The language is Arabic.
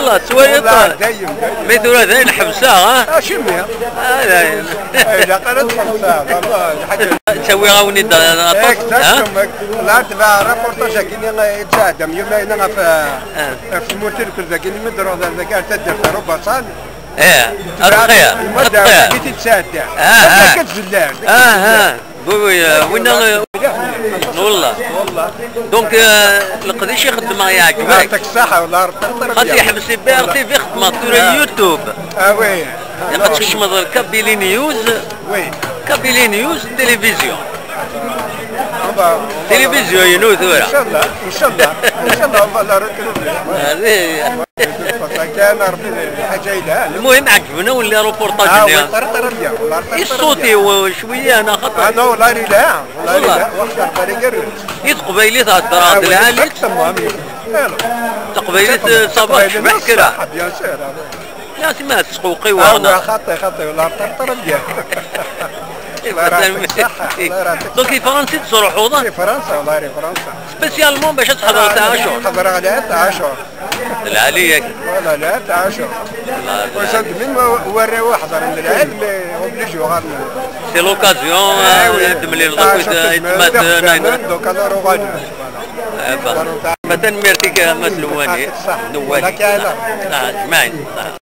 والله سويط دايم مثل هذا الحبسه ها شميها هذا اذا قرأت خمسة والله حاجه تسوي غاوني هيك طاس تسمك لا تبع رابورتاج كيني يتساعدم يلا هنا في الموتيل كذا كيني مدرو ذا كان تدير ربع صان ايه الخير المدة كي تتساعد كتزلال وين والله دونك القديش يخدم يعجبك يعطيك الصحة والله خاطر يحبس بيرتي في خدمة توري يوتيوب وي يقد تشمض كابيلي نيوز وي كابيلي نيوز تلفزيون تلفزيون ينو ثورة ان شاء الله ان شاء الله ان شاء الله والله هذه كان ربي حاجه يدها المهم عجبنا ولا روبورتاج الصوتي وشويه انا خطر انا والله لا والله وحده طريقه يتقبيلي تهدر هذا العالي تقبيلي صباح شبح كذا بيان سير يا سي ما تسقوقي وانا خطي والله طرطر ديال دونك فرنسي تصرحوا في فرنسا والله في فرنسا سبيسيالمون باش تحضر تاع اشهر حضر على تاع اشهر العالية ولا لا تاع اشهر وصلت من وريو حضر من العلم اوبليجيو غادي سي لوكازيون تملي الضوء دوك انا روغادي مثلا ميرتيك مسلواني نوالي جماعي